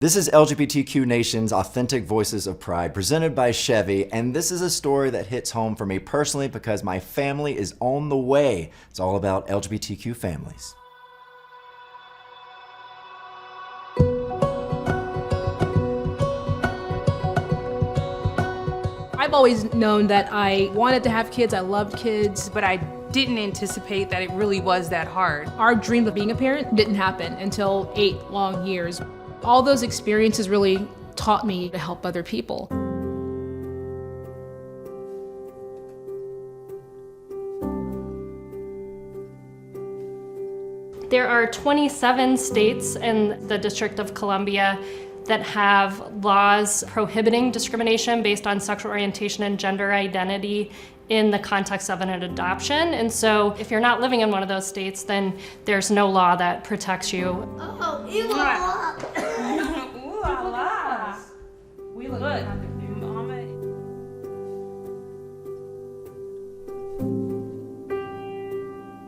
This is LGBTQ Nation's Authentic Voices of Pride, presented by Chevy, and this is a story that hits home for me personally because my family is on the way. It's all about LGBTQ families. I've always known that I wanted to have kids, I loved kids, but I didn't anticipate that it really was that hard. Our dream of being a parent didn't happen until 8 long years. All those experiences really taught me to help other people. There are 27 states in the District of Columbia that have laws prohibiting discrimination based on sexual orientation and gender identity in the context of an adoption. And so if you're not living in one of those states, then there's no law that protects you. Oh, you are. Ooh la la. We look good.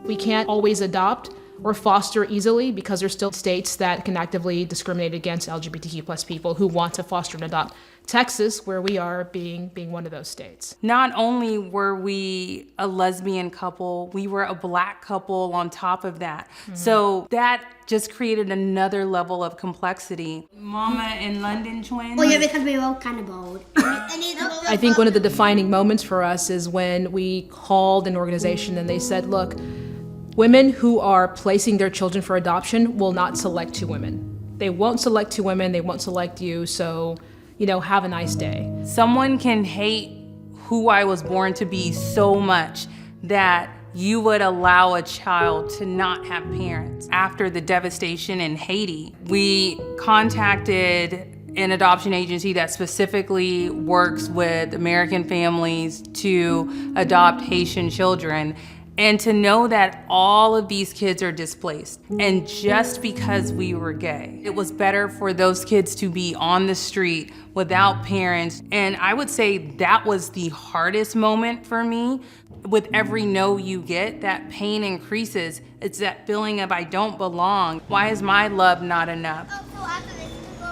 We can't always adopt or foster easily because there's still states that can actively discriminate against LGBTQ plus people who want to foster and adopt. Texas, where we are, being one of those states. Not only were we a lesbian couple, we were a Black couple on top of that. Mm-hmm. So that just created another level of complexity. Mama and London twins. Well, yeah, because we were all kind of bold. I think one of the defining moments for us is when we called an organization and they said, look, women who are placing their children for adoption will not select 2 women. They won't select 2 women, they won't select you, so, have a nice day. Someone can hate who I was born to be so much that you would allow a child to not have parents. After the devastation in Haiti, we contacted an adoption agency that specifically works with American families to adopt Haitian children. And to know that all of these kids are displaced, and just because we were gay, it was better for those kids to be on the street without parents. And I would say that was the hardest moment for me. With every no you get, that pain increases. It's that feeling of I don't belong. Why is my love not enough?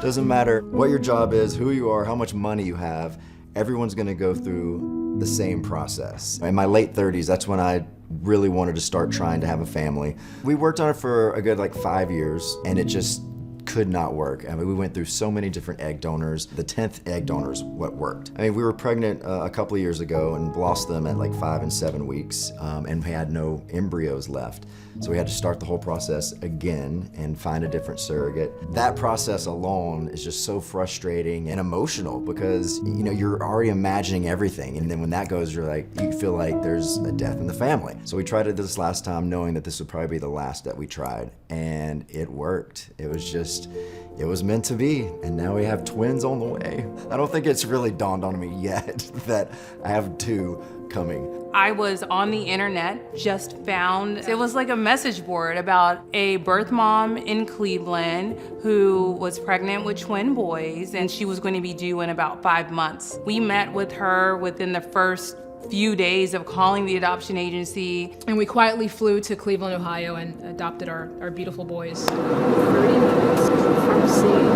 Doesn't matter what your job is, who you are, how much money you have, everyone's gonna go through the same process. In my late 30s, that's when I really wanted to start trying to have a family. We worked on it for a good 5 years, and it just could not work. I mean, we went through so many different egg donors. The 10th egg donor is what worked. I mean, we were pregnant a couple of years ago and lost them at 5 and 7 weeks, and we had no embryos left. So we had to start the whole process again and find a different surrogate. That process alone is just so frustrating and emotional because, you're already imagining everything. And then when that goes, you feel like there's a death in the family. So we tried it this last time knowing that this would probably be the last that we tried. And it worked. It was meant to be. And now we have twins on the way. I don't think it's really dawned on me yet that I have 2 coming. I was on the internet, just found, it was like a message board about a birth mom in Cleveland who was pregnant with twin boys, and she was going to be due in about 5 months. We met with her within the first few days of calling the adoption agency. And we quietly flew to Cleveland, Ohio and adopted our beautiful boys. 30 minutes from seeing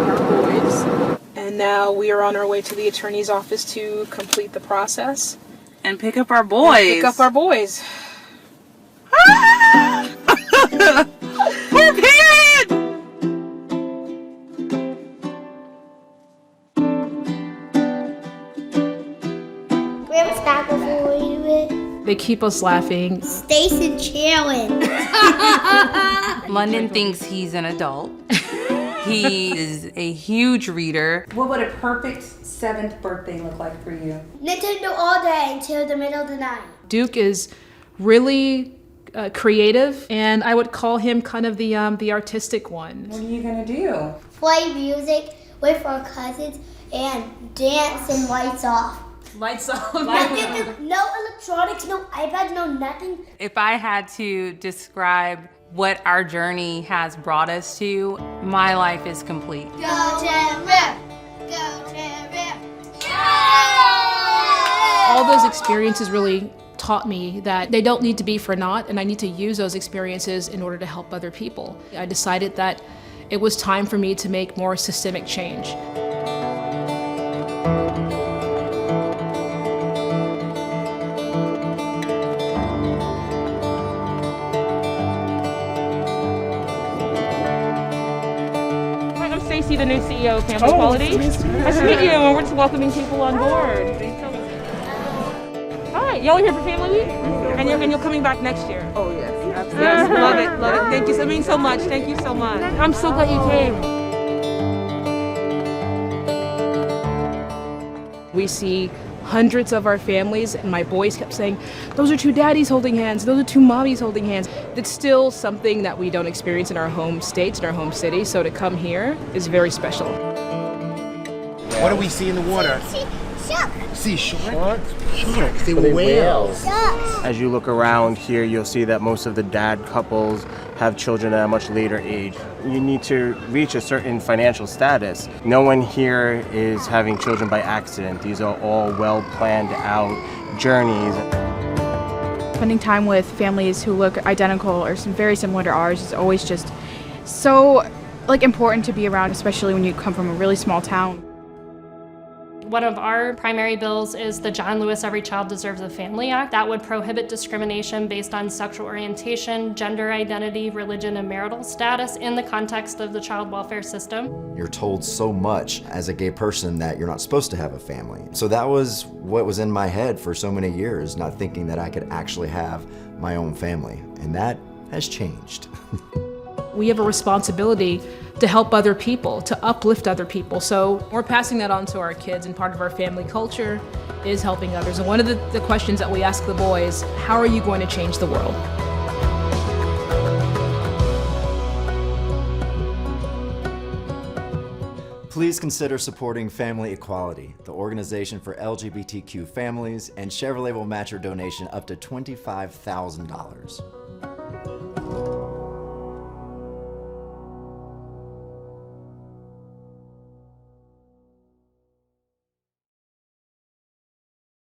our boys. And now we are on our way to the attorney's office to complete the process. And pick up our boys. Ah! Poor parents! We have a snack before we do it. They keep us laughing. Stacey and Cheralyn. London thinks he's an adult. He is a huge reader. What would a perfect 7th birthday look like for you? Nintendo all day until the middle of the night. Duke is really creative, and I would call him kind of the artistic one. What are you gonna do? Play music with our cousins and dance and lights off. Lights off. No electronics, no iPads, no nothing. If I had to describe what our journey has brought us to, my life is complete. Go Cherry! Go Cherry! All those experiences really taught me that they don't need to be for naught, and I need to use those experiences in order to help other people. I decided that it was time for me to make more systemic change. I'm Stacey, the new CEO of Campus Quality. Nice to meet you, and we're just welcoming people on board. Hi, y'all are here for Family Week? And you're coming back next year? Oh, yes, absolutely. Yes, love it, love it. Thank you, it means so much. Thank you so much. I'm so glad you came. We see hundreds of our families, and my boys kept saying, those are two daddies holding hands, those are two mommies holding hands. It's still something that we don't experience in our home states, in our home city, so to come here is very special. What do we see in the water? Sharks. See sharks? Sharks, they were whales. As you look around here, you'll see that most of the dad couples have children at a much later age. You need to reach a certain financial status. No one here is having children by accident. These are all well planned out journeys. Spending time with families who look identical or very similar to ours is always just so important to be around, especially when you come from a really small town. One of our primary bills is the John Lewis Every Child Deserves a Family Act. That would prohibit discrimination based on sexual orientation, gender identity, religion, and marital status in the context of the child welfare system. You're told so much as a gay person that you're not supposed to have a family. So that was what was in my head for so many years, not thinking that I could actually have my own family. And that has changed. We have a responsibility to help other people, to uplift other people. So we're passing that on to our kids, and part of our family culture is helping others. And one of the questions that we ask the boys, how are you going to change the world? Please consider supporting Family Equality, the organization for LGBTQ families, and Chevrolet will match your donation up to $25,000.